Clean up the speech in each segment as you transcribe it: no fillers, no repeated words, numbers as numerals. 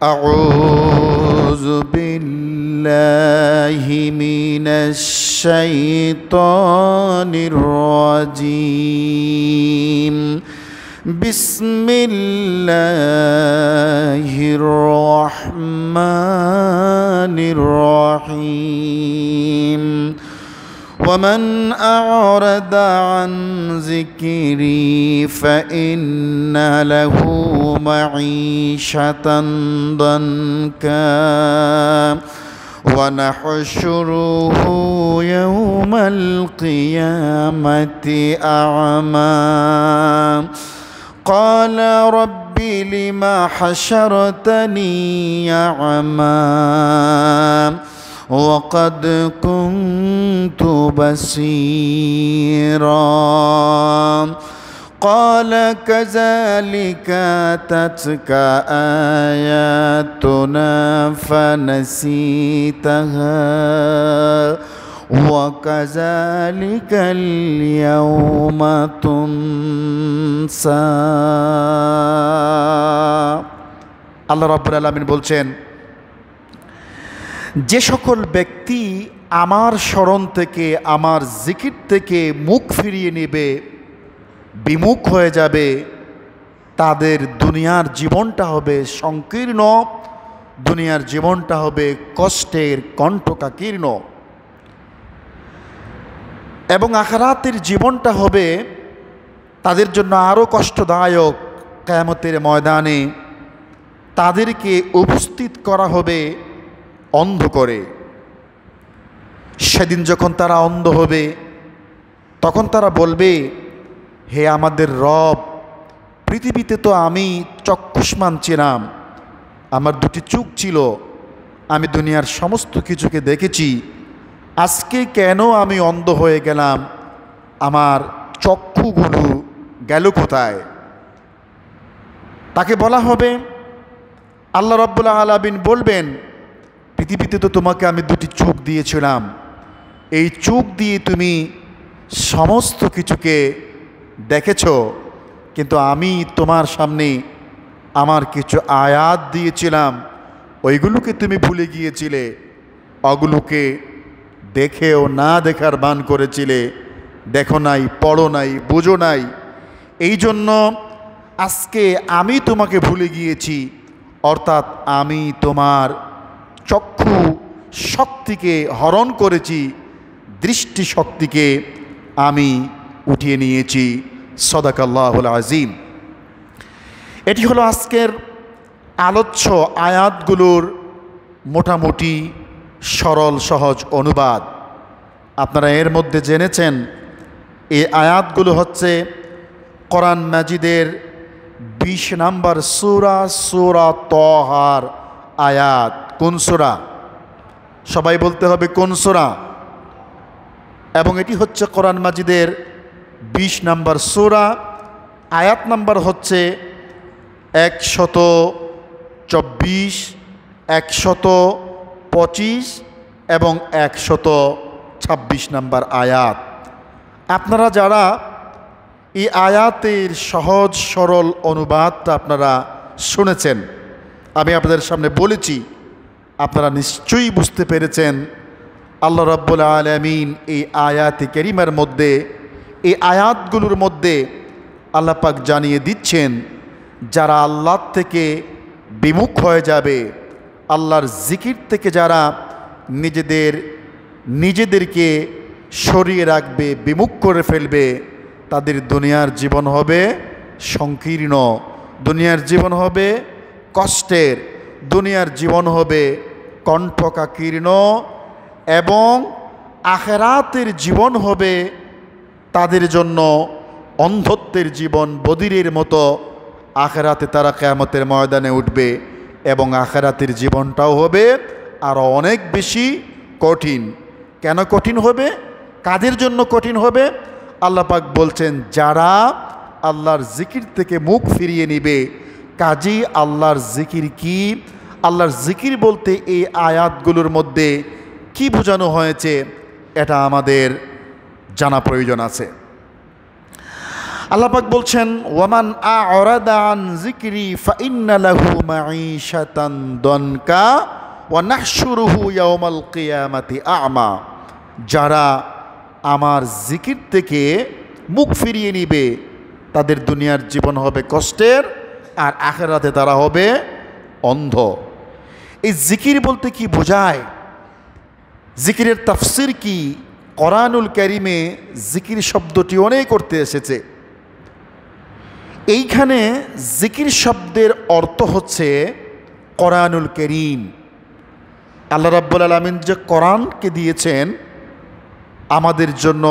أعوذ بالله من الشيطان الرجيم بسم الله الرحمن الرحيم ومن أعرض عن ذكري فإن له معيشة ضنكا ونحشره يوم القيامة أعمى قال رب لم حشرتني أعمى وقد كنت بصيرا قال كذلك أتتك آياتنا فنسيتها وكذلك اليوم تنسى আল্লাহ রাব্বুল আলামিন বলছেন, যে সকল ব্যক্তি আমার স্মরণ থেকে, আমার জিকির থেকে মুখ ফিরিয়ে নেবে, বিমুখ হয়ে যাবে, তাদের দুনিয়ার জীবনটা হবে সংকীর্ণ, দুনিয়ার জীবনটা হবে কষ্টের কণ্ঠকাকীর্ণ, এবং আখিরাতের জীবনটা হবে তাদের জন্য আরও কষ্টদায়ক। কিয়ামতের ময়দানে তাদেরকে উপস্থিত করা হবে অন্ধ করে। সেদিন যখন তারা অন্ধ হবে, তখন তারা বলবে, হে আমাদের রব, পৃথিবীতে তো আমি চক্ষুষ্মান ছিলাম, আমার দুটি চোখ ছিল, আমি দুনিয়ার সমস্ত কিছুকে দেখেছি, আজকে কেন আমি অন্ধ হয়ে গেলাম? আমার চক্ষুগুলো গেল কোথায়? তাকে বলা হবে, আল্লাহ রাব্বুল আলামিন বলবেন, পৃথিবীতে তো তোমাকে আমি দুটি চোখ দিয়েছিলাম, এই চোখ দিয়ে তুমি সমস্ত কিছুকে দেখেছ, কিন্তু আমি তোমার সামনে আমার কিছু আয়াত দিয়েছিলাম, ওইগুলোকে তুমি ভুলে গিয়েছিলে, ওগুলোকে দেখেও না দেখার ভান করেছিলে, দেখো নাই, পড়ো নাই, বুঝো নাই, এই জন্য আজকে আমি তোমাকে ভুলে গিয়েছি, অর্থাৎ আমি তোমার চক্ষু শক্তিকে হরণ করেছি, দৃষ্টি শক্তিকে আমি উঠিয়ে নিয়েছি। সাদাকাল্লাহুল আযীম। এটি হলো আজকের আলোচ্য আয়াতগুলোর মোটামুটি সরল সহজ অনুবাদ। আপনারা এর মধ্যে জেনেছেন এই আয়াতগুলো হচ্ছে কোরআন মাজিদের 20 নম্বর সূরা, সূরা তাহার আয়াত। কোন সূরা? সবাই বলতে হবে কোন সূরা। এবং এটি হচ্ছে কোরআন মাজিদের 20 নম্বর সূরা, আয়াত নাম্বার হচ্ছে 124, 125 এবং 126 নম্বর আয়াত। আপনারা যারা এই আয়াতের সহজ সরল অনুবাদটা আপনারা শুনেছেন, আমি আপনাদের সামনে বলেছি, আপনারা নিশ্চয়ই বুঝতে পেরেছেন আল্লাহ রাব্বুল আলামিন এই আয়াতে কারিমার মধ্যে, এই আয়াতগুলোর মধ্যে আল্লাহ পাক জানিয়ে দিচ্ছেন, যারা আল্লাহর থেকে বিমুখ হয়ে যাবে, আল্লাহর জিকির থেকে যারা নিজেদেরকে সরিয়ে রাখবে, বিমুখ করে ফেলবে, তাদের দুনিয়ার জীবন হবে সংকীর্ণ, দুনিয়ার জীবন হবে কষ্টের, দুনিয়ার জীবন হবে কণ্ঠকাকীর্ণ, এবং আখিরাতের জীবন হবে তাদের জন্য অন্ধত্বের জীবন, বদিরের মতো। আখিরাতে তারা কিয়ামতের ময়দানে উঠবে এবং আখিরাতের জীবনটাও হবে আরও অনেক বেশি কঠিন। কেন কঠিন হবে? কাদের জন্য কঠিন হবে? আল্লাহ পাক বলছেন, যারা আল্লাহর জিকির থেকে মুখ ফিরিয়ে নেবে। কাজী আল্লাহর জিকির কি? আল্লাহর জিকির বলতে এই আয়াতগুলোর মধ্যে কি বোঝানো হয়েছে এটা আমাদের জানা প্রয়োজন আছে। আল্লাহ পাক বলছেন, ওয়ামান আ'রাদা আন যিকরি ফাইন্না লাহু মাঈশাতান দনকা ওয়া নাহশুরুহু ইয়াওমাল কিয়ামাতি আ'মা। যারা আমার জিকির থেকে মুখ ফিরিয়ে নিবে তাদের দুনিয়ার জীবন হবে কষ্টের, আর আখিরাতে তারা হবে অন্ধ। এই জিকির বলতে কি বোঝায়? জিকিরের তাফসির কি? কোরআনুল কারীমে জিকির শব্দটি অনেক করতে এসেছে। এইখানে জিকির শব্দের অর্থ হচ্ছে কোরআনুল কারীম। আল্লাহ রাব্বুল আলামিন যে কোরআনকে দিয়েছেন আমাদের জন্য,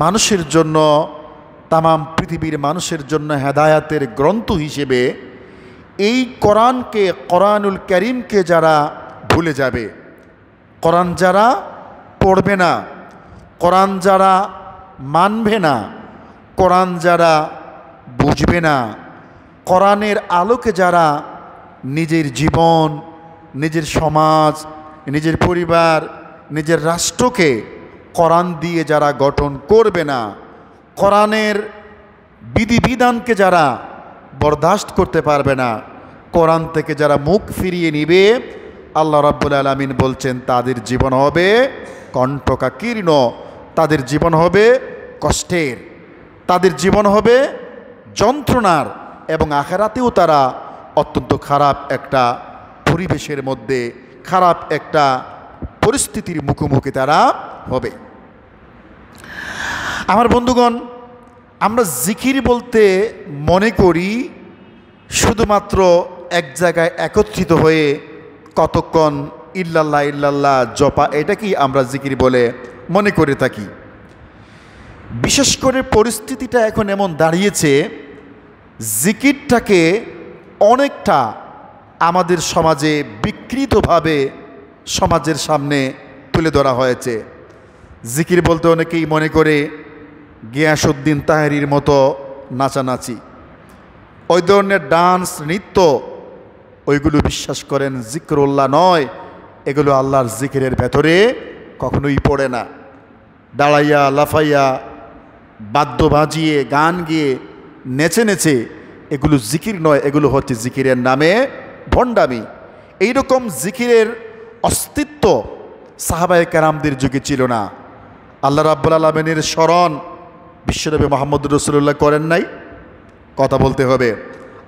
মানুষের জন্য, তামাম পৃথিবীর মানুষের জন্য হেদায়াতের গ্রন্থ হিসেবে, এই কোরআনকে, কোরআনুল কারীমকে যারা ভুলে যাবে, কোরআন যারা পড়বে না, কোরআন যারা মানবে না, কোরআন যারা বুঝবে না, কোরআনের আলোকে যারা নিজের জীবন, নিজের সমাজ, নিজের পরিবার, নিজের রাষ্ট্রকে কোরআন দিয়ে যারা গঠন করবে না, কোরআনের বিধিবিধানকে যারা বরদাস্ত করতে পারবে না, কোরআন থেকে যারা মুখ ফিরিয়ে নিবে, আল্লাহ রাব্বুল আলামিন বলছেন তাদের জীবন হবে কণ্টকাকীর্ণ, তাদের জীবন হবে কষ্টের, তাদের জীবন হবে যন্ত্রণার, এবং আখিরাতেও তারা অত্যন্ত খারাপ একটা পরিবেশের মধ্যে, খারাপ একটা পরিস্থিতির মুখোমুখি তারা হবে। আমার বন্ধুগণ, আমরা জিকির বলতে মনে করি শুধুমাত্র এক জায়গায় একত্রিত হয়ে কতক্ষণ ইল্লাল্লাহ ইল্লাল্লাহ জপা, এটা কি আমরা জিকির বলে মনে করে থাকি। বিশেষ করে পরিস্থিতিটা এখন এমন দাঁড়িয়েছে, জিকিরটাকে অনেকটা আমাদের সমাজে বিকৃতভাবে সমাজের সামনে তুলে ধরা হয়েছে। জিকির বলতে অনেকেই মনে করে গিয়াসউদ্দিন তাহেরির মতো নাচানাচি, ওই ধরনের ডান্স, নৃত্য, ওইগুলো বিশ্বাস করেন জিকরুল্লাহ নয়, এগুলো আল্লাহর জিকিরের ভেতরে কখনোই পড়ে না। দাঁড়াইয়া, লাফাইয়া, বাদ্য বাজিয়ে, গান গিয়ে, নেচে নেচে, এগুলো জিকির নয়, এগুলো হচ্ছে জিকিরের নামে ভণ্ডামি। এইরকম জিকিরের অস্তিত্ব সাহাবায়ে কেরামদের যুগে ছিল না। আল্লাহ রাব্বুল আলামিনের স্মরণ বিশ্বনবী মুহাম্মদুর রাসূলুল্লাহ করেন নাই? কথা বলতে হবে।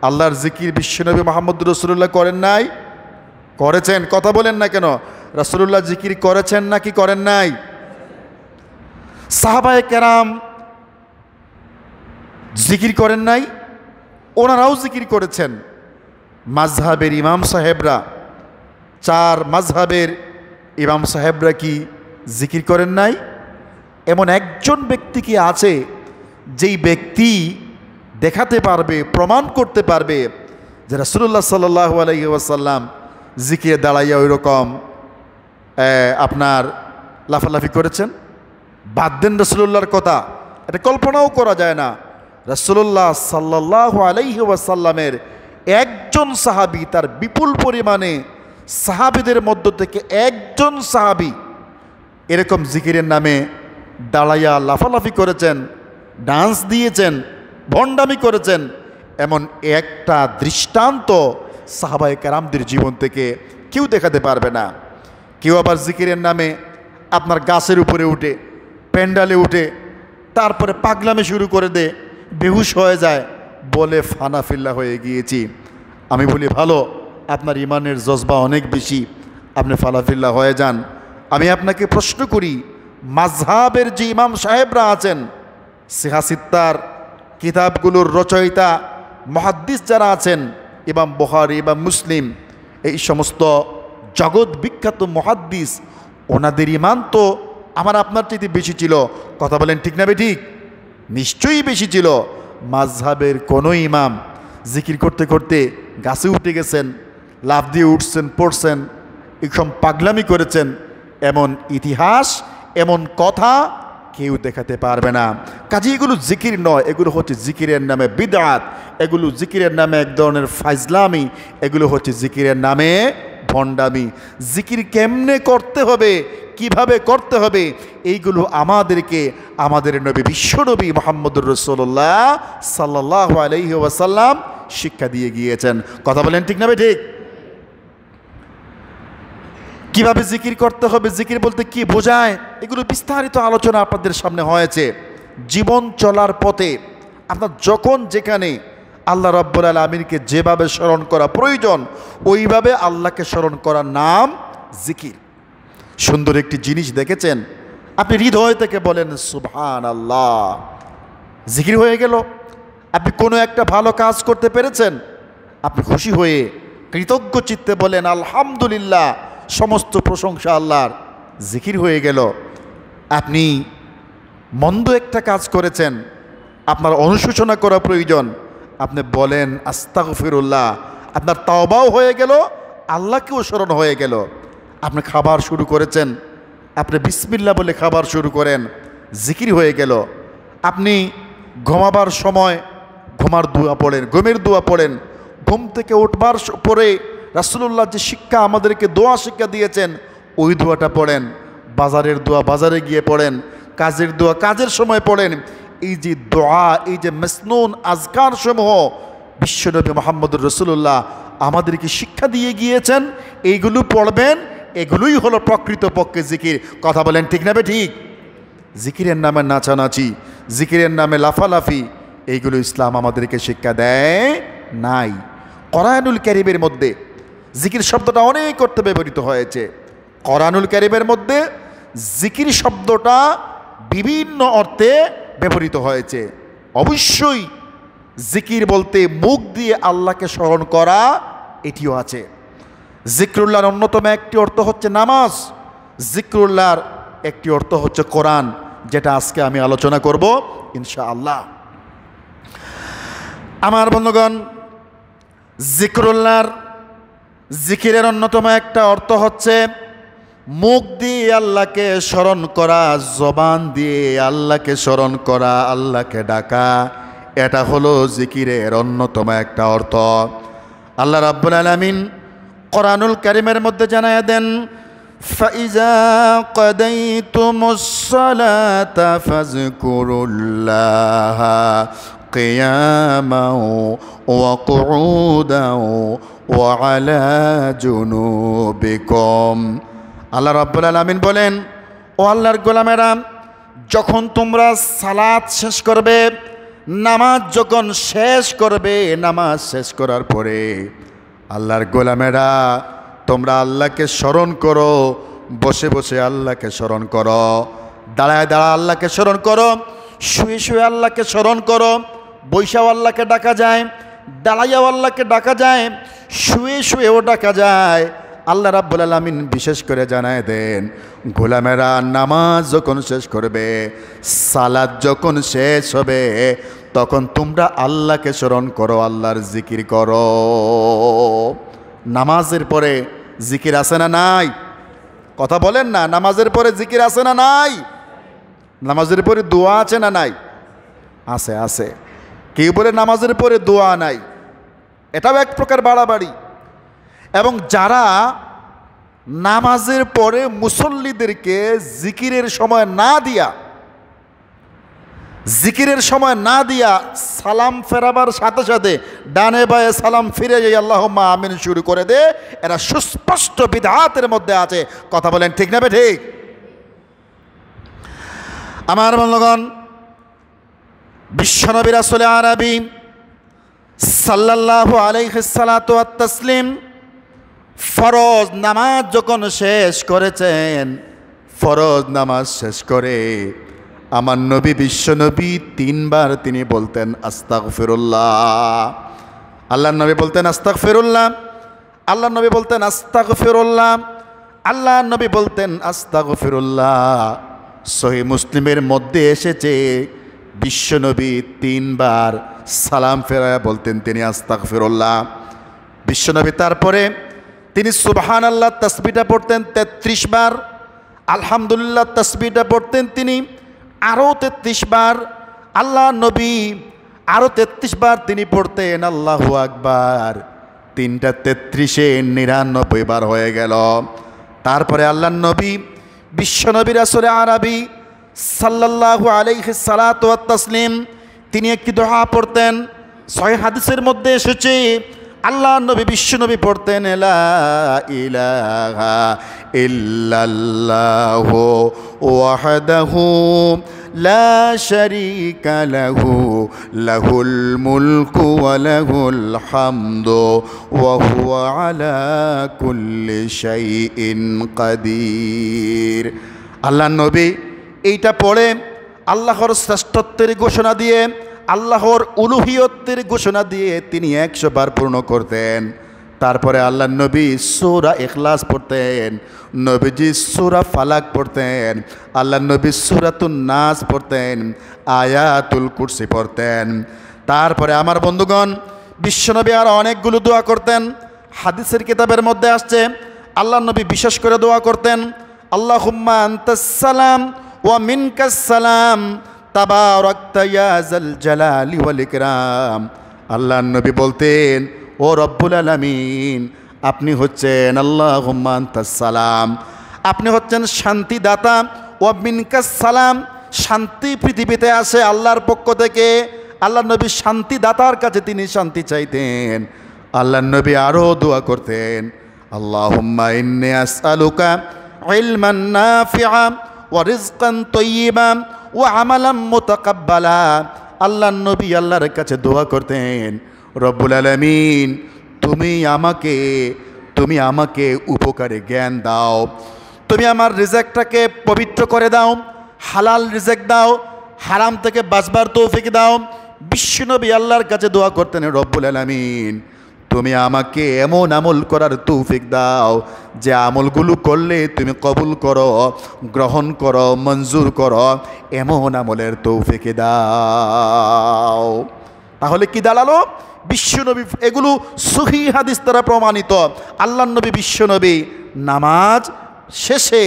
আল্লাহর জিকির বিশ্বনবী মুহাম্মদুর রাসূলুল্লাহ করেন নাই? করেছেন। কথা বলেন না কেন? রাসূলুল্লাহ জিকির করেছেন নাকি করেন নাই? সাহাবায়ে কেরাম জিকির করেন নাই? ওনারাও জিকির করেছেন। মাযহাবের ইমাম সাহেবরা, চার মাযহাবের ইমাম সাহেবরা কি জিকির করেন নাই? এমন একজন ব্যক্তি কি আছে যেই ব্যক্তি দেখাতে পারবে, প্রমাণ করতে পারবে যে রাসূলুল্লাহ সাল্লাল্লাহু আলাইহি ওয়াসাল্লাম জিকিরে দাঁড়াইয়া ওই রকম আপনার লাফালাফি করেছেন? বাদ দেন রাসূলুল্লাহর কথা, এটা কল্পনাও করা যায় না। রাসূলুল্লাহ সাল্লাল্লাহু আলাইহি ওয়াসাল্লামের একজন সাহাবী, তার বিপুল পরিমাণে সাহাবীদের মধ্য থেকে একজন সাহাবী এরকম জিকিরের নামে দাঁড়াইয়া লাফালাফি করেছেন, ডান্স দিয়েছেন, ভণ্ডামি করেছেন, এমন একটা দৃষ্টান্ত সাহাবায়ে কেরামদের জীবন থেকে কেউ দেখাতে পারবে না। কেউ আবার জিকিরের নামে আপনার গাছের উপরে উঠে, প্যান্ডালে উঠে, তারপরে পাগলামি শুরু করে দে, বেহুশ হয়ে যায়, বলে ফানাফিল্লা হয়ে গিয়েছি। আমি বলি ভালো, আপনার ইমানের জজবা অনেক বেশি, আপনি ফানাফিল্লা হয়ে যান। আমি আপনাকে প্রশ্ন করি, মাযহাবের যে ইমাম সাহেবরা আছেন, সিহাসিত্তার কিতাবগুলোর রচয়িতা মুহাদ্দিস যারা আছেন, ইমাম বুখারী, ইমাম মুসলিম, এই সমস্ত জগৎ বিখ্যাত মুহাদ্দিস, ওনাদের ইমান তো আমার আপনার চাইতে বেশি ছিল। কথা বলেন ঠিক না বেঠিক? নিশ্চয়ই বেশি ছিল। মাযহাবের কোনো ইমাম জিকির করতে করতে গাছে উঠে গেছেন, লাফ দিয়ে উঠছেন, পড়ছেন, এরকম পাগলামি করেছেন, এমন ইতিহাস, এমন কথা কেউ দেখাতে পারবে না। কাজে এগুলো জিকির নয়, এগুলো হচ্ছে জিকিরের নামে বিদআত, এগুলো জিকিরের নামে এক ধরনের ফাইজলামি, এগুলো হচ্ছে জিকিরের নামে ভণ্ডামি। জিকির কেমনে করতে হবে, কিভাবে করতে হবে, এইগুলো আমাদেরকে আমাদের নবী বিশ্বনবী মুহাম্মদুর রাসূলুল্লাহ সাল্লাল্লাহু আলাইহি ওয়াসাল্লাম শিক্ষা দিয়ে গিয়েছেন। কথা বলেন ঠিক না ভাই ঠিক? কিভাবে জিকির করতে হবে, জিকির বলতে কি বোঝায়, এগুলো বিস্তারিত আলোচনা আপনাদের সামনে হয়েছে। জীবন চলার পথে আপনার যখন যেখানে আল্লাহ রাব্বুল আলামিনকে যেভাবে স্মরণ করা প্রয়োজন ওইভাবে আল্লাহকে স্মরণ করার নাম জিকির। সুন্দর একটি জিনিস দেখেছেন, আপনি হৃদয় থেকে বলেন সুবহানাল্লাহ, জিকির হয়ে গেল। আপনি কোনো একটা ভালো কাজ করতে পেরেছেন, আপনি খুশি হয়ে কৃতজ্ঞ চিত্তে বলেন আলহামদুলিল্লাহ, সমস্ত প্রশংসা আল্লাহর, জিকির হয়ে গেল। আপনি মন্দ একটা কাজ করেছেন, আপনার অনুশোচনা করা প্রয়োজন, আপনি বলেন আস্তাগফিরুল্লাহ, আপনার তাওবাও হয়ে গেল, আল্লাহকেও স্মরণ হয়ে গেল। আপনি খাবার শুরু করেছেন, আপনি বিসমিল্লাহ বলে খাবার শুরু করেন, জিকির হয়ে গেল। আপনি ঘুমাবার সময় ঘুমের দোয়া পড়েন, ঘুম থেকে উঠবার পরে রাসূলুল্লাহ যে শিক্ষা আমাদেরকে দোয়া শিক্ষা দিয়েছেন ওই দোয়াটা পড়েন। বাজারের দোয়া বাজারে গিয়ে পড়েন, কাজের দোয়া কাজের সময় পড়েন। এই যে দোয়া, এই যে মাসনুন আজকার সমূহ বিশ্বনবী মুহাম্মদুর রাসূলুল্লাহ আমাদেরকে শিক্ষা দিয়ে গিয়েছেন, এইগুলো পড়বেন, এগুলোই হলো প্রকৃতপক্ষে জিকির। কথা বলেন ঠিক না ঠিক? জিকিরের নামে নাচানাচি, জিকিরের নামে লাফালাফি, এইগুলো ইসলাম আমাদেরকে শিক্ষা দেয় নাই। কোরআনুল কারীমের মধ্যে জিকির শব্দটা অনেক অর্থে ব্যবহৃত হয়েছে। কোরআনুল কারীমের মধ্যে জিকির শব্দটা বিভিন্ন অর্থে ব্যবহৃত হয়েছে। অবশ্যই জিকির বলতে মুখ দিয়ে আল্লাহকে স্মরণ করা, এটিও আছে। জিক্রুল্লাহর অন্যতম একটি অর্থ হচ্ছে নামাজ, জিক্রুল্লাহর একটি অর্থ হচ্ছে কোরআন, যেটা আজকে আমি আলোচনা করব ইনশাআল্লাহ। আমার বন্ধুগণ, জিক্রুল্লাহর জিকিরের অন্যতম একটা অর্থ হচ্ছে মুখ দিয়ে আল্লাহকে স্মরণ করা, জবান দিয়ে আল্লাহকে স্মরণ করা, আল্লাহকে ডাকা, এটা হলো জিকিরের অন্যতম একটা অর্থ। আল্লাহ রাব্বুল আলামিন কোরআনুল কারীমের মধ্যে জানায়া দেন, ফাইজা কাদাইতুমুস সালাতা ফাযকুরুল্লাহা কিয়ামাও ওয়া কুউদাও ওয়া আলা জুনুবিকুম। আল্লাহ রাব্বুল আলামিন বলেন, ও আল্লাহর গোলামেরা, যখন তোমরা সালাত শেষ করবে, নামাজ যখন শেষ করবে, নামাজ শেষ করার পরে আল্লাহর গোলামেরা তোমরা আল্লাহকে স্মরণ করো। বসে বসে আল্লাহকে স্মরণ করো, দাঁড়ায় দাঁড়ায় আল্লাহকে স্মরণ করো, শুয়ে শুয়ে আল্লাহকে স্মরণ করো। বৈশাও আল্লাহকে ডাকা যায়, দাঁড়াইয়াও আল্লাহকে ডাকা যায়, শুয়ে শুয়েও ডাকা যায়। আল্লাহ রাব্বুল আলামিন বিশেষ করে জানায় দেন, গোলামেরা নামাজ যখন শেষ করবে, সালাত যখন শেষ হবে, তখন তোমরা আল্লাহকে স্মরণ করো, আল্লাহর জিকির করো। নামাজের পরে জিকির আছে না নাই? কথা বলেন না, নামাজের পরে জিকির আছে না নাই? নামাজের পরে দোয়া আছে না নাই? আছে, আছে। কেউ বলে নামাজের পরে দোয়া নাই, এটাও এক প্রকার বাড়াবাড়ি। এবং যারা নামাজের পরে মুসল্লিদেরকে জিকিরের সময় না দিয়া সালাম ফেরাবার সাথে সাথে ডানে বায়ে সালাম ফিরে যাই আল্লাহুম্মা আমিন শুরু করে দে, এরা সুস্পষ্ট বিদআতের মধ্যে আছে। কথা বলেন ঠিক না ঠিক? আমার বন্ধুগণ, বিশ্বনবী রাসূল আরবি সাল্লাল্লাহু আলাইহি সাল্লাতু ওয়াত তাসলিম ফরজ নামাজ যখন শেষ করেছেন, ফরজ নামাজ শেষ করে আমার নবী বিশ্বনবী 3 বার তিনি বলতেন আস্তাগফিরুল্লাহ। আল্লাহর নবী বলতেন আস্তাগফিরুল্লাহ, আল্লাহর নবী বলতেন আস্তাগফিরুল্লাহ, আল্লাহর নবী বলতেন আস্তাগফিরুল্লাহ। সহিহ মুসলিমের মধ্যে এসেছে বিশ্বনবী 3 বার সালাম ফেরায়া বলতেন তিনি আস্তাগফিরুল্লাহ। বিশ্বনবী তারপরে তিনি সুবহানাল্লাহ তাসবিহটা পড়তেন 33 বার, আলহামদুলিল্লাহ তাসবিহটা পড়তেন তিনি আরও 33 বার, আল্লাহ নবী আরও 33 বার তিনি পড়তেন আল্লাহু আকবার। 3টা 33-এ 99 বার হয়ে গেল। তারপরে আল্লাহ নবী বিশ্বনবী রাসূল আরবি সাল্লাল্লাহু আলাইহি সাল্লাতু ওয়াত তাসলিম তিনি একটি দোয়া পড়তেন। সহিহ হাদিসের মধ্যে এসেছে আল্লাহ নবী বিশ্বনবী পড়তেন লা ইলাহা ইল্লাল্লাহু ওয়াহদাহু লা শারীকা লাহু লাহুল মুলকু ওয়া লাহুল হামদু ওয়া হুয়া আলা কুল্লি শাইইন কাদির। আল্লাহ নবী এইটা পড়ে আল্লাহর শ্রেষ্ঠত্বের ঘোষণা দিয়ে, আল্লাহর উলুহিয়তের ঘোষণা দিয়ে তিনি 100 বার পূর্ণ করতেন। তারপরে আল্লাহ নবী সূরা ইখলাস পড়তেন, নবীজি সূরা ফালাক পড়তেন, আল্লাহ নবী সূরাতুন নাস পড়তেন, আয়াতুল কুরসি পড়তেন। তারপরে আমার বন্ধুগণ বিশ্বনবী আর অনেকগুলো দোয়া করতেন। হাদিসের কিতাবের মধ্যে আসছে আল্লাহ নবী বিশেষ করে দোয়া করতেন আল্লাহুম্মা আনতাস সালাম ওয়া মিনকাস সালাম তাবারাকতা ইয়া যাল জালালি ওয়াল ইকরাম। আল্লাহ নবী বলতেন ও রব্বুল আলামিন, আপনি হচ্ছেন আল্লাহুম্মা আনতাস সালাম, আপনি হচ্ছেন শান্তিদাতা, ওয়া মিনকাস সালাম, শান্তি পৃথিবীতে আসে আল্লাহর পক্ষ থেকে। আল্লাহ নবী শান্তিদাতার কাছে তিনি শান্তি চাইতেন। আল্লাহ নবী আরও দোয়া করতেন আল্লাহুম্মা ইন্নী আসআলুকা ইলমান নাফিআ ওয়া রিজকান তাইয়্যিবান ওয়া আমালান মুতাকাব্বালা। আল্লাহ নবী আল্লাহর কাছে দোয়া করতেন রব্বুল আলামিন, তুমি আমাকে উপকারে জ্ঞান দাও, তুমি আমার রিজেকটাকে পবিত্র করে দাও, হালাল রিজেক দাও, হারাম থেকে বাঁচবার তৌফিক দাও। বিশ্বনবী আল্লাহর কাছে দোয়া করতেন রব্বুল আলামিন, তুমি আমাকে এমন আমল করার তৌফিক দাও যে আমলগুলো করলে তুমি কবুল করো, গ্রহণ করো, মঞ্জুর করো, এমন আমলের তৌফিক দাও। তাহলে কি দাঁড়ালো? বিশ্বনবী এগুলো সহিহ হাদিস দ্বারা প্রমাণিত। আল্লাহ নবী বিশ্বনবী নামাজ শেষে,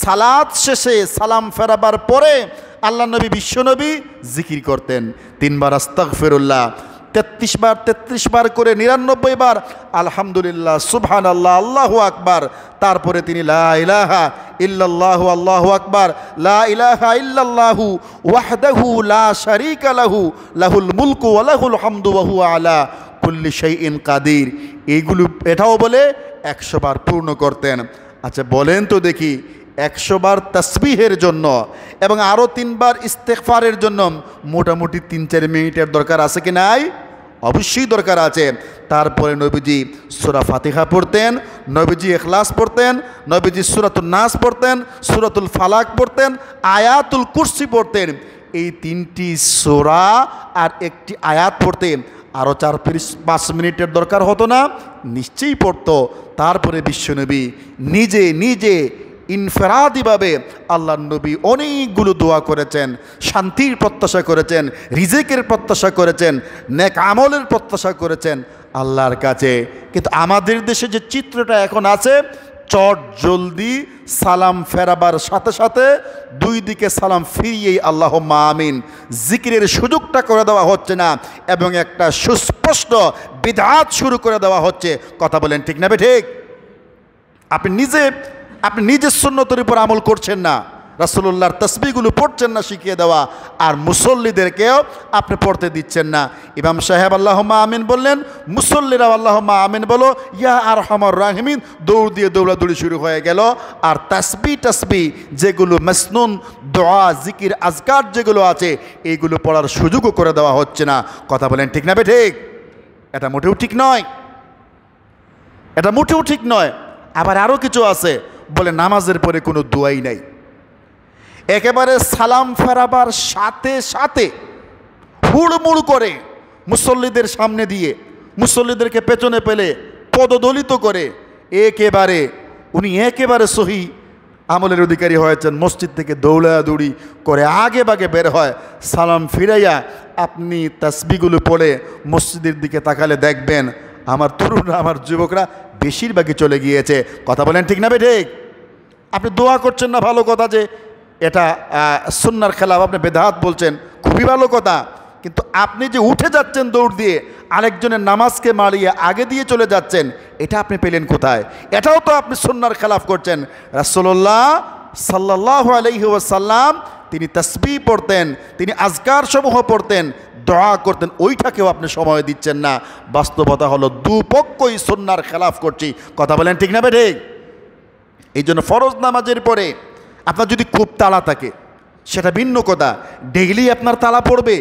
সালাত শেষে, সালাম ফেরাবার পরে আল্লাহ নবী বিশ্বনবী জিকির করতেন 3 বার আস্তাগফিরুল্লাহ, 33 বার করে 99 বার আলহামদুলিল্লাহ, সুবহানাল্লাহ, আল্লাহু আকবার। তারপরে তিনি লা ইলাহা ইল্লাল্লাহু আল্লাহু আকবার, লা ইলাহা ইল্লাল্লাহু ওয়াহদাহু লা শারীকা লাহু লাহুল মুলকু ওয়া লাহুল হামদু ওয়া হুয়া আলা কুল্লি শাইইন কাদির। এইগুলো এটাও বলে 100 বার পূর্ণ করতেন। আচ্ছা বলেন তো দেখি, 100 বার তাসবিহের জন্য এবং আরও 3 বার ইস্তেগফারের জন্য মোটামুটি 3-4 মিনিটের দরকার আছে কি নাই? অবশ্যই দরকার আছে। তারপরে নবীজি সূরা ফাতিহা পড়তেন, নবীজি ইখলাস পড়তেন, নবীজি সূরাতুন নাস পড়তেন, সূরাতুল ফালাক পড়তেন, আয়াতুল কুরসি পড়তেন। এই 3টি সূরা আর একটি আয়াত পড়তে আরও 4-5 মিনিটের দরকার হতো না? নিশ্চয়ই পড়তো। তারপরে বিশ্বনবী নিজে ইনফেরাদিভাবে আল্লাহ নবী অনেকগুলো দোয়া করেছেন, শান্তির প্রত্যাশা করেছেন, রিজিকের প্রত্যাশা করেছেন, নেক আমলের প্রত্যাশা করেছেন আল্লাহর কাছে। কিন্তু আমাদের দেশে যে চিত্রটা এখন আছে, চট জলদি সালাম ফেরাবার সাথে সাথে 2 দিকে সালাম ফিরিয়েই আল্লাহুম্মা আমিন জিকিরের সুযোগটা করে দেওয়া হচ্ছে না, এবং একটা সুস্পষ্ট বিদআত শুরু করে দেওয়া হচ্ছে। কথা বলেন ঠিক না ঠিক? আপনি নিজের সুন্নতের উপর আমল করছেন না, রাসূলুল্লাহর তাসবিহগুলো পড়ছেন না শিখিয়ে দেওয়া, আর মুসল্লিদেরকেও আপনি পড়তে দিচ্ছেন না। ইমাম সাহেব আল্লাহুম্মা আমিন বললেন, মুসল্লিরাও আল্লাহুম্মা আমিন বলো, ইয়া আরহামার রাহিমিন, দৌড় দিয়ে দৌড়াদৌড়ি শুরু হয়ে গেল। আর তাসবিহ যেগুলো মাসনুন দোয়া, জিকির, আজকার যেগুলো আছে, এইগুলো পড়ার সুযোগও করে দেওয়া হচ্ছে না। কথা বলেন ঠিক না ঠিক? এটা মোটেও ঠিক নয়, এটা মোটেও ঠিক নয়। আবার আরও কিছু আছে, বলে নামাজের পরে কোনো দোয়াই নাই। একেবারে সালাম ফেরাবার সাথে সাথে হুড়মুড় করে মুসল্লিদের সামনে দিয়ে, মুসল্লিদেরকে পেছনে পেলে পদদলিত করে উনি একেবারে সহি আমলের অধিকারী হয়েছেন। মসজিদ থেকে দৌড়াদৌড়ি করে আগে বাগে বের হয়, সালাম ফিরাইয়া আপনি তাসবিহগুলো পড়ে মসজিদের দিকে তাকালে দেখবেন আমার তরুণরা, আমার যুবকরা বেশিরভাগই চলে গিয়েছে। কথা বলেন ঠিক না ঠিক? আপনি দোয়া করছেন না, ভালো কথা, যে এটা সুন্নাহর খেলাফ, আপনি বেদাত বলছেন, খুবই ভালো কথা। কিন্তু আপনি যে উঠে যাচ্ছেন দৌড় দিয়ে, আরেকজনের নামাজকে মারিয়ে আগে দিয়ে চলে যাচ্ছেন, এটা আপনি পেলেন কোথায়? এটাও তো আপনি সুন্নাহর খেলাফ করছেন। রাসূলুল্লাহ সাল্লাল্লাহু আলাইহি ওয়াসাল্লাম তিনি তাসবিহ পড়তেন, তিনি আজকার সমূহ পড়তেন, দোয়া করতেন, ওইটাকেও আপনি সময় দিচ্ছেন না। বাস্তবতা হলো দুপক্ষই সুন্নাহর খেলাফ করছি। কথা বলেন ঠিক না ঠিক? এই জন্য ফরজ নামাজের পরে আপনার যদি খুব তাড়া থাকে সেটা ভিন্ন কথা, ডেইলি আপনার তাড়া পড়বে,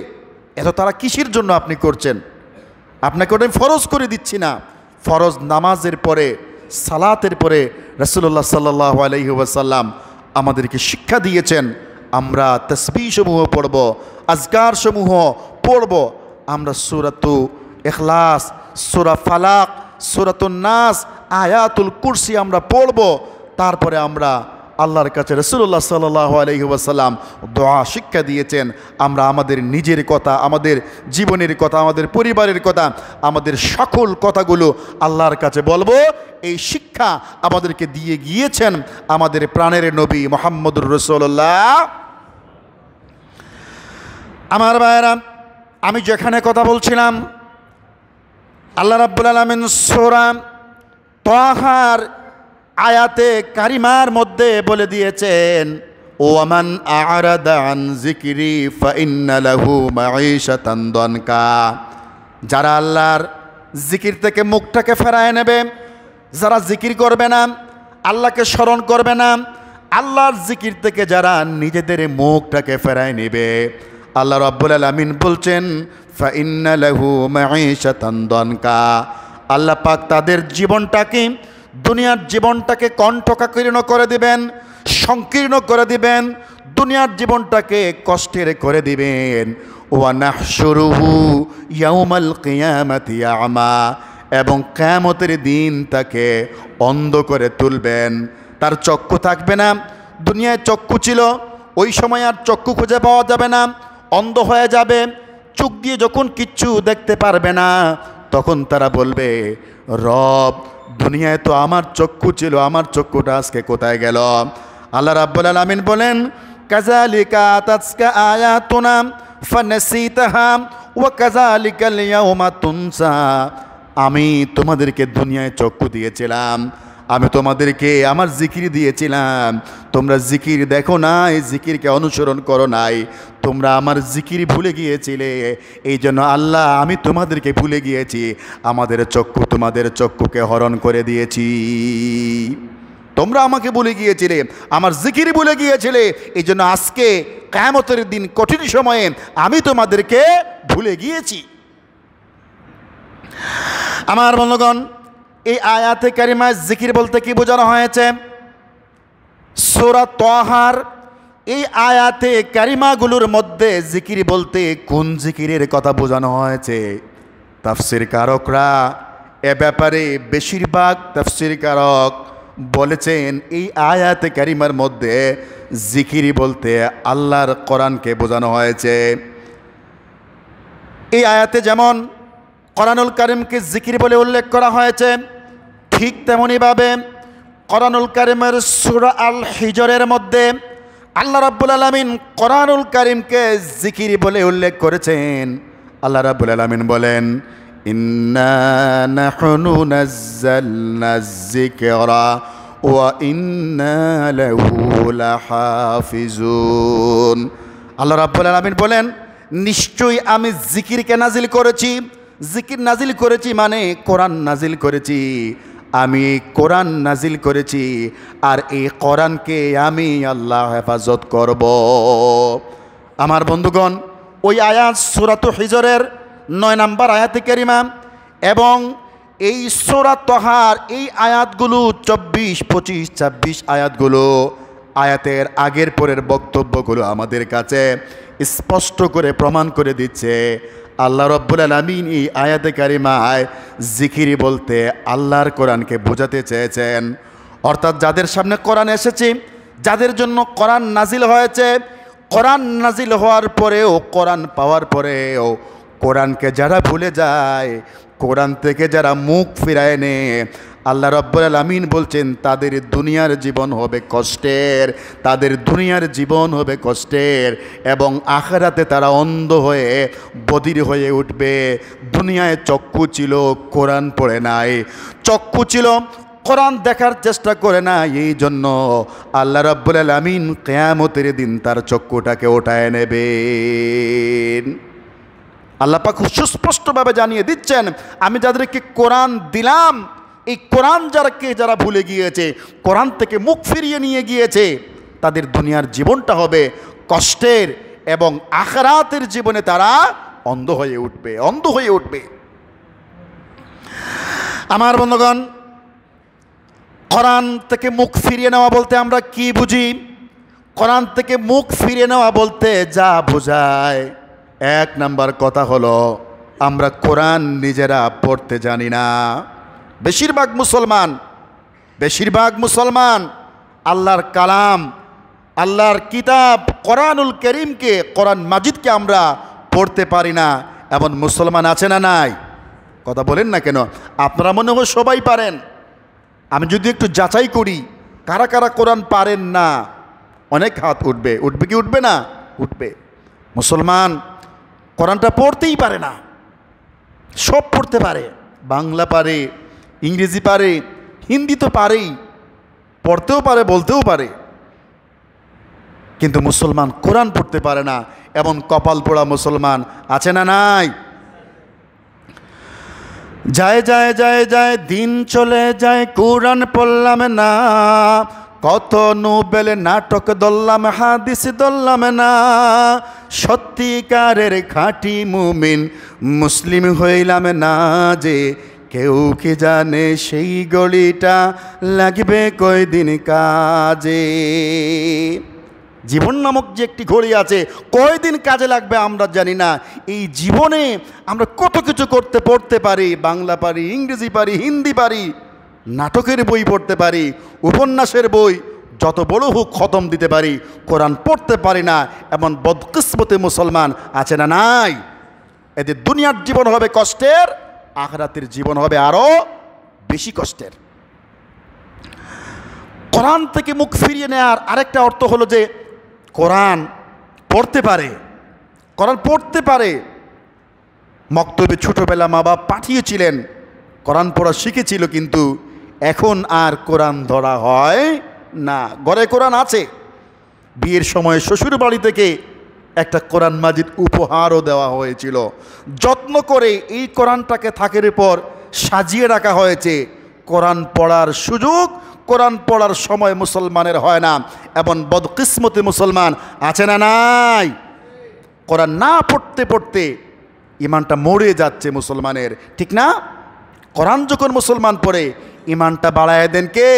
এত তাড়া কিসের জন্য আপনি করছেন? আপনাকে ওটা ফরজ করে দিচ্ছি না। ফরজ নামাজের পরে, সালাতের পরে রাসূলুল্লাহ সাল্লাল্লাহু আলাইহি ওয়াসাল্লাম আমাদেরকে শিক্ষা দিয়েছেন আমরা তাসবিহ সমূহ পড়ব, আজকার সমূহ পড়ব। আমরা সূরাতু ইখলাস, সূরা ফালাক, সূরাতুন নাস, আয়াতুল কুরসি আমরা পড়ব। তারপরে আমরা আল্লাহর কাছে রাসূলুল্লাহ সাল্লাল্লাহু আলাইহি ওয়াসাল্লাম দোয়া শিক্ষা দিয়েছেন। আমরা আমাদের নিজের কথা, আমাদের জীবনের কথা, আমাদের পরিবারের কথা, আমাদের সকল কথাগুলো আল্লাহর কাছে বলবো। এই শিক্ষা আমাদেরকে দিয়ে গিয়েছেন আমাদের প্রাণের নবী মুহাম্মদুর রাসূলুল্লাহ। আমার ভাইয়েরা, আমি যেখানে কথা বলছিলাম, আল্লাহ রাব্বুল আলামিন সূরা তাহার আয়াতে কারিমার মধ্যে বলে দিয়েছেন, ওয়ামান আ'রাদা আন যিকরি ফাইন্না লাহু মাঈশাতান দানকা। যারা আল্লাহর জিকির থেকে মুখটাকে ফেরায় নেবে, যারা জিকির করবে না, আল্লাহকে স্মরণ করবে না, আল্লাহর জিকির থেকে যারা নিজেদের মুখটাকে ফেরায় নেবে, আল্লাহ রাব্বুল আলামিন বলছেন ফাইন্না লাহু মাঈশাতান দানকা। আল্লাহ পাক তাদের জীবনটাকে, দুনিয়ার জীবনটাকে কণ্ঠকাকীর্ণ করে দিবেন, সংকীর্ণ করে দিবেন, দুনিয়ার জীবনটাকে কষ্টের করে দিবেন। ওয়া নাহশুরুহু ইয়াউমাল কিয়ামাতি আ'মা। এবং কিয়ামতের দিন তাকে অন্ধ করে তুলবেন, তার চক্ষু থাকবে না। দুনিয়ায় চক্ষু ছিল, ওই সময় আর চক্ষু খুঁজে পাওয়া যাবে না, অন্ধ হয়ে যাবে। চোখ দিয়ে যখন কিচ্ছু দেখতে পারবে না, তখন তারা বলবে, রব, দুনিয়ায় তো আমার চক্ষু ছিল, আমার চক্ষুটা আজকে কোথায় গেল? আল্লাহ রাব্বুল আলামিন বলেন, কাযালিকা আতাতকা আয়াতুনা ফানাসিতাহা ওয়া কাযালিকাল ইয়াউমা তুনসা। আমি তোমাদেরকে দুনিয়ায় চক্ষু দিয়েছিলাম, আমি তোমাদেরকে আমার জিকির দিয়েছিলাম, তোমরা জিকির দেখো নাই, জিকিরকে অনুসরণ করো নাই, তোমরা আমার জিকির ভুলে গিয়েছিলে। এই জন্য আল্লাহ, আমি তোমাদেরকে ভুলে গিয়েছি, আমাদের চক্ষু তোমাদের চক্ষুকে হরণ করে দিয়েছি। তোমরা আমাকে ভুলে গিয়েছিলে, আমার জিকির ভুলে গিয়েছিলে, এই জন্য আজকে কিয়ামতের দিন কঠিন সময়ে আমি তোমাদেরকে ভুলে গিয়েছি। আমার বন্ধুগণ, এই আয়াতে কারিমায় জিকির বলতে কি বোঝানো হয়েছে? সূরা তাহার এই আয়াতে কারিমাগুলোর মধ্যে জিকির বলতে কোন জিকিরের কথা বোঝানো হয়েছে? তাফসীর কারকরা এ ব্যাপারে বেশিরভাগ তাফসীর কারক বলেছেন এই আয়াতে কারিমার মধ্যে জিকির বলতে আল্লাহর কোরআনকে বোঝানো হয়েছে। এই আয়াতে যেমন কোরআনুল কারীমকে জিকির বলে উল্লেখ করা হয়েছে, ঠিক তেমনিভাবে কোরআনুল কারীমের সূরা আল হিজরের মধ্যে আল্লাহ রাব্বুল আলামিন কোরআনুল কারীমকে জিকির বলে উল্লেখ করেছেন। আল্লাহ রাব্বুল আলামিন বলেন, ইন্না নাহনু নাযালনা যিকরা ওয়া ইন্না লাহু লাহাফিজুন। আল্লাহ রাব্বুল আলামিন বলেন, নিশ্চয়ই আমি জিকিরকে নাজিল করেছি। জিকির নাজিল করেছি মানে কোরআন নাজিল করেছি, আমি কোরআন নাজিল করেছি, আর এই কোরআনকে আমি আল্লাহ হেফাজত করব। আমার বন্ধুগণ, ওই আয়াত সূরাতু হিজরের 9 নম্বর আয়াতে কারিমা এবং এই সূরা তাহার এই আয়াতগুলো 24, 25, 26 আয়াতগুলো, আয়াতের আগের পরের বক্তব্যগুলো আমাদের কাছে স্পষ্ট করে প্রমাণ করে দিচ্ছে আল্লাহ রাব্বুল আলামিন এই আয়াতে কারিমায় জিকির বলতে আল্লাহর কোরআনকে বোঝাতে চেয়েছেন। অর্থাৎ যাদের সামনে কোরআন এসেছে, যাদের জন্য কোরআন নাজিল হয়েছে, কোরআন নাজিল হওয়ার পরেও, কোরআন পাওয়ার পরেও কোরআনকে যারা ভুলে যায়, কোরআন থেকে যারা মুখ ফিরায় নেয়, আল্লাহ রাব্বুল আলামিন বলছেন তাদের দুনিয়ার জীবন হবে কষ্টের, তাদের দুনিয়ার জীবন হবে কষ্টের, এবং আখিরাতে তারা অন্ধ হয়ে বধির হয়ে উঠবে। দুনিয়ায় চক্ষু ছিল, কোরআন পড়ে নাই, চক্ষু ছিল, কোরআন দেখার চেষ্টা করে না, এই জন্য আল্লাহ রাব্বুল আলামিন কিয়ামতের দিন তার চক্ষুটাকে উঠায় নেবেন। আল্লাহ পাক সুস্পষ্টভাবে জানিয়ে দিচ্ছেন, আমি যাদেরকে কোরআন দিলাম, এই কোরআন যারা ভুলে গিয়েছে, কোরআন থেকে মুখ ফিরিয়ে নিয়ে গিয়েছে, তাদের দুনিয়ার জীবনটা হবে কষ্টের এবং আখিরাতের জীবনে তারা অন্ধ হয়ে উঠবে। আমার বন্ধুগণ, কোরআন থেকে মুখ ফিরিয়ে নেওয়া বলতে আমরা কি বুঝি? কোরআন থেকে মুখ ফিরিয়ে নেওয়া বলতে যা বোঝায়, এক নাম্বার কথা হলো আমরা কোরআন নিজেরা পড়তে জানি না। বেশিরভাগ মুসলমান আল্লাহর কালাম, আল্লাহর কিতাব কোরআনুল কারীমকে, কোরআন মাজিদকে আমরা পড়তে পারি না। এমন মুসলমান আছে না নাই? কথা বলেন না কেন? আপনারা মনে হয় সবাই পারেন। আমি যদি একটু যাচাই করি কারা কারা কোরআন পারেন না, অনেক হাত উঠবে কি উঠবে না? উঠবে। মুসলমান কোরআনটা পড়তেই পারে না। সব পড়তে পারে, বাংলা পারে, ইংরেজি পারে, হিন্দি তো পারেই, পড়তেও পারে, বলতেও পারে, কিন্তু মুসলমান কোরআন পড়তে পারে না। এমন কপাল পোড়া মুসলমান আছে না নাই? যায় দিন চলে যায়, কোরআন পড়লাম না, কত নোবেল নাটক দললাম, হাদিস দললাম না, সত্যিকারের খাঁটি মুমিন মুসলিম হইলাম না যে, কেউ কি জানে সেই গলিটা লাগবে কয়দিন কাজে। জীবন নামক যে একটি ঘড়ি আছে, কয়দিন কাজে লাগবে আমরা জানি না। এই জীবনে আমরা কত কিছু পড়তে পারি, বাংলা পারি, ইংরেজি পারি, হিন্দি পারি, নাটকের বই পড়তে পারি, উপন্যাসের বই যত বড় হোক খতম দিতে পারি, কোরআন পড়তে পারি না। এমন বদকিসমতে মুসলমান আছে না নাই? এদের দুনিয়ার জীবন হবে কষ্টের, আখিরাতের জীবন হবে আরো বেশি কষ্টের। কোরআন থেকে মুখ ফিরিয়ে নেওয়ার আরেকটা অর্থ হলো যে কোরআন পড়তে পারে। মক্তবে ছোটবেলা মা বাপ পাঠিয়েছিলেন, কোরআন পড়া শিখেছিল, কিন্তু এখন আর কোরআন ধরা হয় না। ঘরে কোরআন আছে, বিয়ের সময় শ্বশুর বাড়ি থেকে একটা কোরআন মাজিদ উপহারও দেওয়া হয়েছিল। যত্ন করে এই কোরআনটাকে থাকের উপর সাজিয়ে রাখা হয়েছে। কোরআন পড়ার সুযোগ, কোরআন পড়ার সময় মুসলমানের হয় না। এমন বদকিসমতে মুসলমান আছে না নাই? কোরআন না পড়তে পড়তে ইমানটা মরে যাচ্ছে মুসলমানের, ঠিক না? কোরআন যখন মুসলমান পড়ে ইমানটা বাড়ায় দেন কে?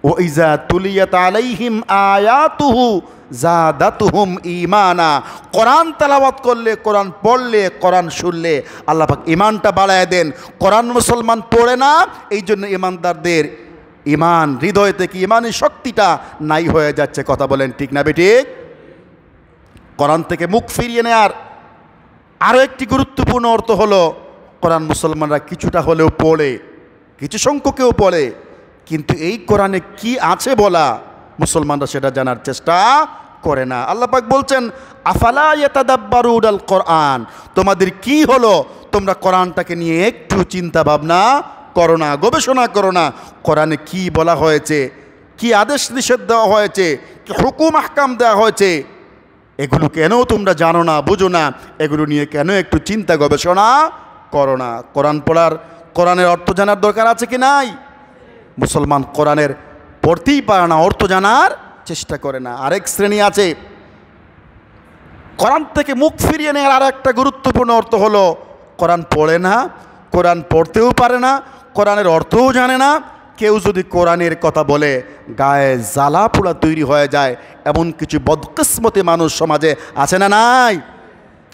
ওয়াইজা তুলিয়াত আলাইহিম আয়াতুহু জাদাতুহুম ঈমানা। কোরআন তেলাওয়াত করলে, কোরআন পড়লে, কোরআন শুনলে আল্লাহ পাক ঈমানটা বাড়ায় দেন। কোরআন মুসলমান পড়ে না, এই জন্য ঈমানদারদের ঈমান, হৃদয় থেকে ঈমানের শক্তিটা নাই হয়ে যাচ্ছে। কথা বলেন ঠিক না বেঠিক? কোরআন থেকে মুখ ফিরিয়ে নেয়ার আরও একটি গুরুত্বপূর্ণ অর্থ হলো, কোরআন মুসলমানরা কিছুটা হলেও পড়ে, কিছু সংখ্যকেও পড়ে, কিন্তু এই কোরআনে কি আছে বলা মুসলমানরা সেটা জানার চেষ্টা করে না। আল্লাহ পাক বলছেন, আফালা ইয়াতাদাব্বারুনাল কোরআন, তোমাদের কি হলো, তোমরা কোরআনটাকে নিয়ে একটু চিন্তা ভাবনা করো না, গবেষণা করো না। কোরআনে কি বলা হয়েছে, কি আদেশ নিষেধ দেওয়া হয়েছে, কি হুকুম আহকাম দেওয়া হয়েছে, এগুলো কেন তোমরা জানো না, বুঝো না, এগুলো নিয়ে কেন একটু চিন্তা গবেষণা করো না। কোরআন পড়ার, কোরআনের অর্থ জানার দরকার আছে কি নাই? মুসলমান কোরআনের পড়তেই পারে না, অর্থ জানার চেষ্টা করে না। আরেক শ্রেণী আছে, কোরআন থেকে মুখ ফিরিয়ে নেওয়ার আর একটা গুরুত্বপূর্ণ অর্থ হলো, কোরআন পড়ে না, কোরআন পড়তেও পারে না, কোরআনের অর্থও জানে না। কেউ যদি কোরআনের কথা বলে গায়ে জ্বালা পোড়া তৈরি হয়ে যায়, এমন কিছু বদকিসমতি মানুষ সমাজে আছে না নাই?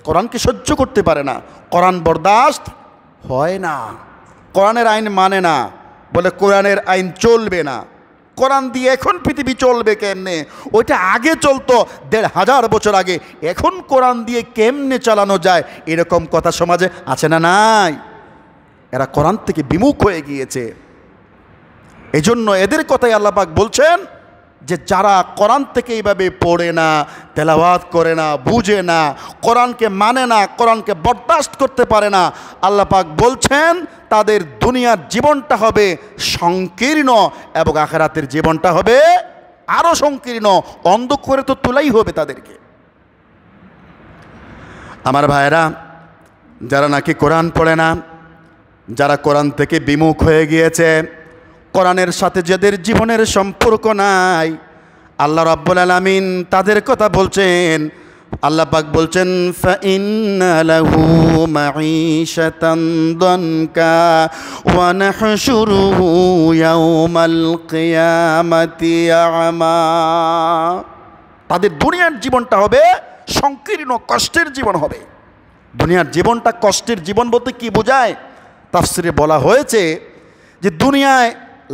কোরআনকে সহ্য করতে পারে না, কোরআন বরদাস্ত হয় না, কোরআনের আইন মানে না, বলে কোরআনের আইন চলবে না। কোরআন দিয়ে এখন পৃথিবী চলবে কেমনে? ওইটা আগে চলতো ১৫০০ বছর আগে, এখন কোরআন দিয়ে কেমনে চালানো যায়, এরকম কথা সমাজে আছে না নাই? এরা কোরআন থেকে বিমুখ হয়ে গিয়েছে। এজন্য এদের কথাই আল্লাহ পাক বলছেন যে যারা কোরআন থেকে এইভাবে পড়ে না, তেলাওয়াত করে না, বুঝে না, কোরআনকে মানে না, কোরআনকে বরদাস্ত করতে পারে না, আল্লাহ পাক বলছেন তাদের দুনিয়ার জীবনটা হবে সংকীর্ণ এবং আখিরাতের জীবনটা হবে আরো সংকীর্ণ, অন্ধকারে তো তোলাই হবে তাদেরকে। আমার ভাইয়েরা, যারা নাকি কোরআন পড়ে না, যারা কোরআন থেকে বিমুখ হয়ে গিয়েছে, কোরআনের সাথে যাদের জীবনের সম্পর্ক নাই, আল্লাহ রাব্বুল আলামিন তাদের কথা বলছেন। আল্লাহ পাক বলছেন, ফাইন্না লাহু মাঈশাতান দানকা ওয়া নাহশুরুহু ইয়াওমাল কিয়ামাতি আমা। তাদের দুনিয়ার জীবনটা হবে সংকীর্ণ, কষ্টের জীবন হবে। দুনিয়ার জীবনটা কষ্টের জীবন বলতে কি বোঝায়? তাফসিরে বলা হয়েছে যে দুনিয়ায়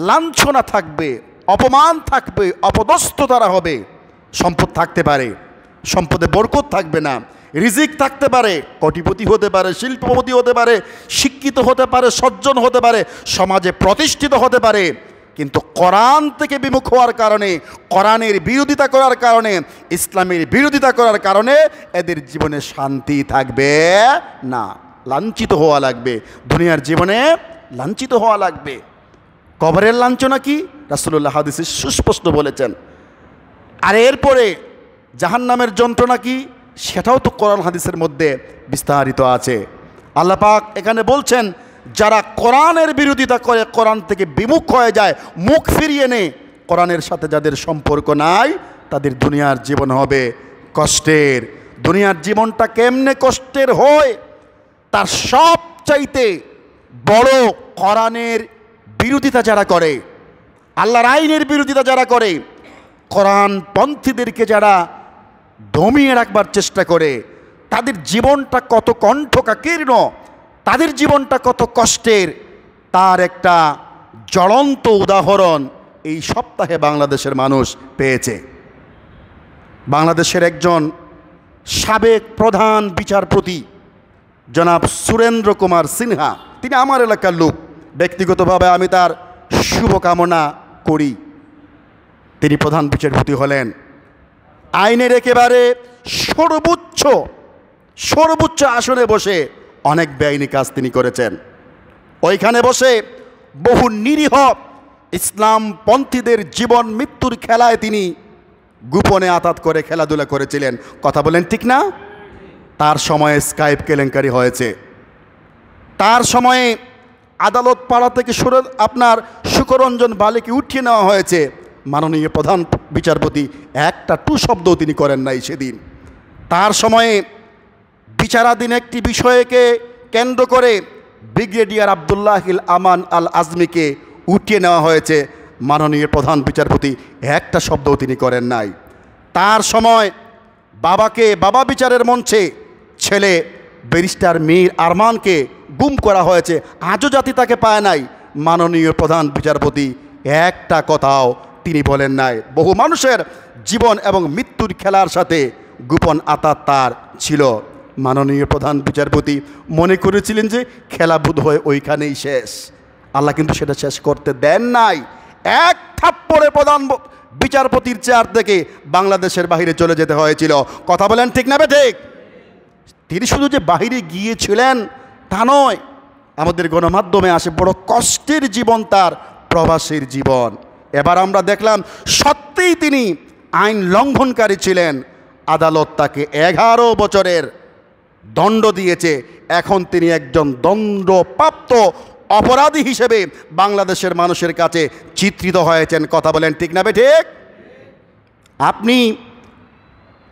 লাঞ্ছনা থাকবে, অপমান থাকবে, অপদস্থ তারা হবে। সম্পদ থাকতে পারে, সম্পদে বরকত থাকবে না, রিজিক থাকতে পারে, কোটিপতি হতে পারে, শিল্পপতি হতে পারে, শিক্ষিত হতে পারে, সজ্জন হতে পারে, সমাজে প্রতিষ্ঠিত হতে পারে, কিন্তু কোরআন থেকে বিমুখ হওয়ার কারণে, কোরআনের বিরোধিতা করার কারণে, ইসলামের বিরোধিতা করার কারণে এদের জীবনে শান্তি থাকবে না, লাঞ্ছিত হওয়া লাগবে। দুনিয়ার জীবনে লাঞ্ছিত হওয়া লাগবে। কবরের লাঞ্ছনা কি? রাসূলুল্লাহ হাদিসে সুস্পষ্ট বলেছেন। আর এরপরে জাহান্নামের যন্ত্রণা কি? সেটাও তো কোরআন হাদিসের মধ্যে বিস্তারিত আছে। আল্লাহ পাক এখানে বলছেন, যারা কোরআনের বিরোধিতা করে, কোরআন থেকে বিমুখ হয়ে যায়, মুখ ফিরিয়ে নেয়, কোরআনের সাথে যাদের সম্পর্ক নাই, তাদের দুনিয়ার জীবন হবে কষ্টের। দুনিয়ার জীবনটা কেমনে কষ্টের হয়? তার সবচাইতে বড় কোরআনের বিরোধিতা যারা করে, আল্লাহর আইনের বিরোধিতা যারা করে, কোরআন পন্থীদেরকে যারা দমিয়ে রাখবার চেষ্টা করে, তাদের জীবনটা কত কণ্ঠকাকীর্ণ, তাদের জীবনটা কত কষ্টের, তার একটা জ্বলন্ত উদাহরণ এই সপ্তাহে বাংলাদেশের মানুষ পেয়েছে। বাংলাদেশের একজন সাবেক প্রধান বিচারপতি জনাব সুরেন্দ্র কুমার সিনহা, তিনি আমার এলাকার লোক, ব্যক্তিগতভাবে আমি তার শুভকামনা করি। তিনি প্রধান বিচারপতি হলেন। আইনের একেবারে সর্বোচ্চ আসনে বসে অনেক বেআইনি কাজ তিনি করেছেন। ওইখানে বসে বহু নিরীহ ইসলামপন্থীদের জীবন মৃত্যুর খেলায় তিনি গোপনে আতাত করে খেলাধুলা করেছিলেন। কথা বলেন ঠিক না? তার সময়ে স্কাইপ কেলেঙ্কারি হয়েছে। তার সময়ে আদালত পাড়া থেকে আপনার সুকরঞ্জন বালিকে উঠিয়ে নেওয়া হয়েছে। মাননীয় প্রধান বিচারপতি একটা টু শব্দও তিনি করেন নাই সেদিন। তার সময়ে বিচারাধীন একটি বিষয়কে কেন্দ্র করে ব্রিগেডিয়ার আবদুল্লাহিল আমান আল আজমিকে উঠিয়ে নেওয়া হয়েছে। মাননীয় প্রধান বিচারপতি একটা শব্দও তিনি করেন নাই। তার সময় বাবা বিচারের মঞ্চে ছেলে ব্যারিস্টার মীর আরমানকে গুম করা হয়েছে, আজও জাতি তাকে পায় নাই। মাননীয় প্রধান বিচারপতি একটা কথাও তিনি বলেন নাই। বহু মানুষের জীবন এবং মৃত্যুর খেলার সাথে গোপন আতাত তার ছিল। মাননীয় প্রধান বিচারপতি মনে করেছিলেন যে খেলা বোধ হয় ওইখানেই শেষ। আল্লাহ কিন্তু সেটা শেষ করতে দেন নাই। এক থাপ্পড়ে প্রধান বিচারপতির চেয়ার থেকে বাংলাদেশের বাহিরে চলে যেতে হয়েছিল। কথা বলেন ঠিক না ঠিক? তিনি শুধু যে বাহিরে গিয়েছিলেন তা নয়, আমাদের গণমাধ্যমে আসে বড় কষ্টের জীবন তার, প্রবাসীর জীবন। এবার আমরা দেখলাম সত্যিই তিনি আইন লঙ্ঘনকারী ছিলেন। আদালত তাকে 11 বছরের দণ্ড দিয়েছে। এখন তিনি একজন দণ্ডপ্রাপ্ত অপরাধী হিসেবে বাংলাদেশের মানুষের কাছে চিত্রিত হয়েছেন। কথা বলেন ঠিক না ঠিক?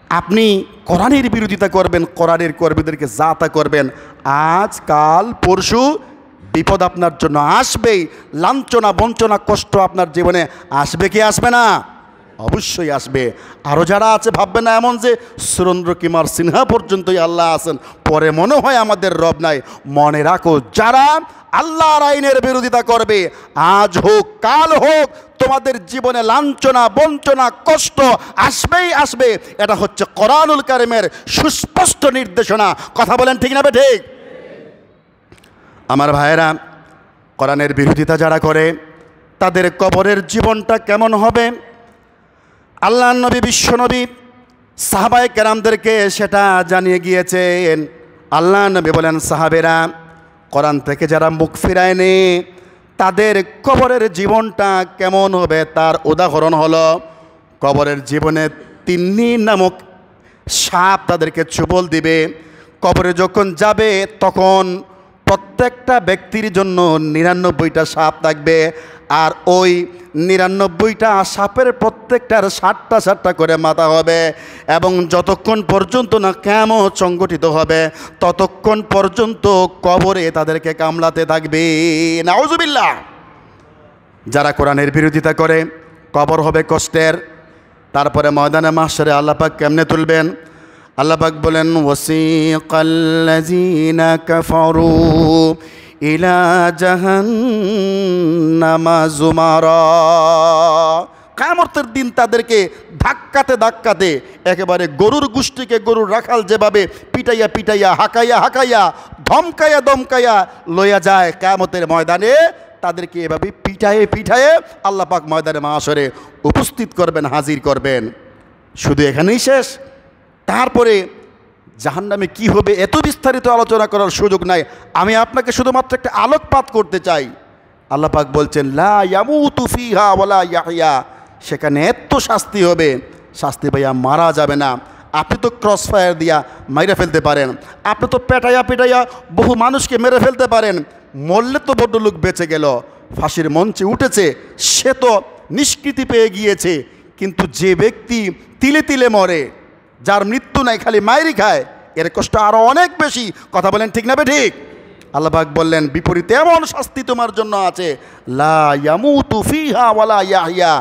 আপনি কোরআনের বিরোধিতা করবেন, কোরআনের কর্মীদেরকে যা তা করবেন, আজ কাল পরশু বিপদ আপনার জন্য আসবেই। লাঞ্ছনা বঞ্চনা কষ্ট আপনার জীবনে আসবে কি আসবে না? অবশ্যই আসবে। আরও যারা আছে ভাববে না এমন যে সুরেন্দ্র কুমার সিনহা পর্যন্তই আল্লাহ আছেন, পরে মনে হয় আমাদের রব নাই। মনে রাখো, যারা আল্লাহর আইনের বিরোধিতা করবে, আজ হোক কাল হোক, তোমাদের জীবনে লাঞ্ছনা বঞ্চনা কষ্ট আসবেই আসবে। এটা হচ্ছে কোরআনুল কারীমের সুস্পষ্ট নির্দেশনা। কথা বলেন ঠিক না ঠিক? আমার ভাইয়েরা, কোরআনের বিরোধিতা যারা করে তাদের কবরের জীবনটা কেমন হবে? আল্লাহর নবী বিশ্বনবী সাহাবায়ে কেরামদেরকে সেটা জানিয়ে গিয়েছেন। আল্লাহর নবী বলেন, সাহাবেরা কোরআন থেকে যারা মুখ ফিরায় নে তাদের কবরের জীবনটা কেমন হবে তার উদাহরণ হলো কবরের জীবনে তিন্নি নামক সাপ তাদেরকে ছোবল দিবে। কবরে যখন যাবে তখন প্রত্যেকটা ব্যক্তির জন্য ৯৯টা সাপ থাকবে, আর ওই ৯৯টা সাপের প্রত্যেকটার ৭টা করে মাথা হবে, এবং যতক্ষণ পর্যন্ত না কিয়ামত সংগঠিত হবে ততক্ষণ পর্যন্ত কবরে তাদেরকে কামড়াতে থাকবে। নাউজুবিল্লাহ। যারা কোরআনের বিরোধিতা করে কবর হবে কষ্টের। তারপরে ময়দানে মাহশরে আল্লাহ পাক কেমনে তুলবেন? আল্লাহ পাক বলেন ওয়াসিকাল্লাযীনা কাফারু ইলা জাহান্নামা যুমারা। কিয়ামতের দিন তাদেরকে ধাক্কাতে ধাক্কাতে একেবারে গরুর গোষ্ঠীকে গরুর রাখাল যেভাবে পিটাইয়া পিটাইয়া হাঁকাইয়া ধমকাইয়া লইয়া যায়, কিয়ামতের ময়দানে তাদেরকে এভাবে পিঠায়ে আল্লাহ পাক ময়দানে মাহশরে উপস্থিত করবেন, হাজির করবেন। শুধু এখানেই শেষ? তারপরে জাহান্নামে কি হবে এত বিস্তারিত আলোচনা করার সুযোগ নাই। আমি আপনাকে শুধুমাত্র একটা আলোকপাত করতে চাই। আল্লাহ পাক বলছেন লা ইয়ামুতু ফিহা ওয়ালা ইয়াহইয়া। সেখানে এত শাস্তি হবে, শাস্তি পাইয়া মারা যাবে না। আপনি তো ক্রস ফায়ার দিয়া মেরে ফেলতে পারেন, আপনি তো পেটাইয়া বহু মানুষকে মেরে ফেলতে পারেন, মরলে তো বড্ড লোক বেঁচে গেল, ফাঁসির মঞ্চে উঠেছে, সে তো নিষ্কৃতি পেয়ে গিয়েছে। কিন্তু যে ব্যক্তি তিলে তিলে মরে, যার মৃত্যু নাই, খালি মায়েরই খায়, এর কষ্ট আরও অনেক বেশি। কথা বলেন ঠিক না ঠিক? আল্লাহ পাক বললেন বিপরীতে এমন শাস্তি তোমার জন্য আছে, লা ইয়ামুতু ফিহা ওয়ালা ইয়াহইয়া।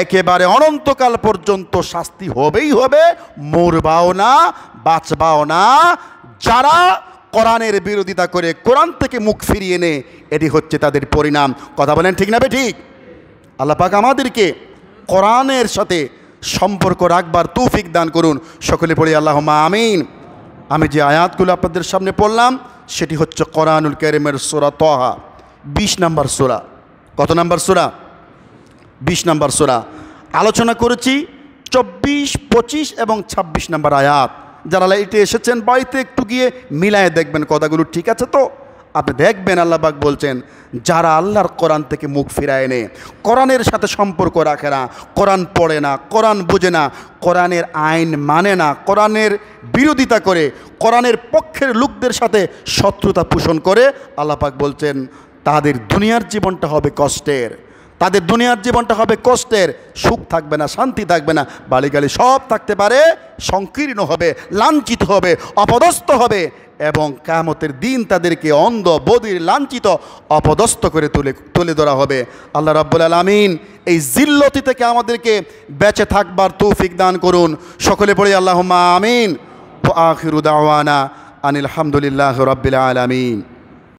একেবারে অনন্তকাল পর্যন্ত শাস্তি হবেই হবে, মরবাও না, বাঁচবাও না। যারা কোরআনের বিরোধিতা করে কোরআন থেকে মুখ ফিরিয়ে নে, এটি হচ্ছে তাদের পরিণাম। কথা বলেন ঠিক না ঠিক? আল্লাহ পাক আমাদেরকে কোরআনের সাথে সম্পর্ক রাখবার তৌফিক দান করুন। সকলে পড়ি আল্লাহুম্মা আমিন। আমি যে আয়াতগুলো আপনাদের সামনে পড়লাম সেটি হচ্ছে কোরআনুল কারীমের সূরা তাহা 20 নম্বর সূরা। কত নম্বর সূরা? 20 নম্বর সূরা। আলোচনা করেছি 24, 25 এবং 26 নম্বর আয়াত। যারা লাইটে এসেছেন বাড়িতে একটু গিয়ে মিলায়ে দেখবেন কথাগুলো ঠিক আছে তো। আপনি দেখবেন আল্লাহ পাক বলছেন যারা আল্লাহর কোরআন থেকে মুখ ফিরায় নেয়, কোরআনের সাথে সম্পর্ক রাখে না, কোরআন পড়ে না, কোরআন বোঝে না, কোরআনের আইন মানে না, কোরআনের বিরোধিতা করে, কোরআনের পক্ষের লোকদের সাথে শত্রুতা পোষণ করে, আল্লাহ পাক বলছেন তাদের দুনিয়ার জীবনটা হবে কষ্টের। তাদের দুনিয়ার জীবনটা হবে কষ্টের, সুখ থাকবে না, শান্তি থাকবে না, বালিগালি সব থাকতে পারে, সংকীর্ণ হবে, লাঞ্ছিত হবে, অপদস্থ হবে, এবং কিয়ামতের দিন তাদেরকে অন্ধ বধির লাঞ্ছিত অপদস্থ করে তুলে ধরা হবে। আল্লাহ রাব্বুল আলামিন এই জিল্লতি থেকে আমাদেরকে বেঁচে থাকবার তৌফিক দান করুন। সকলে পড়ি আল্লাহুম্মা আমিন। ওয়া আখিরু দাওয়ানা আনিল হামদুলিল্লাহি রাব্বিল আলামিন।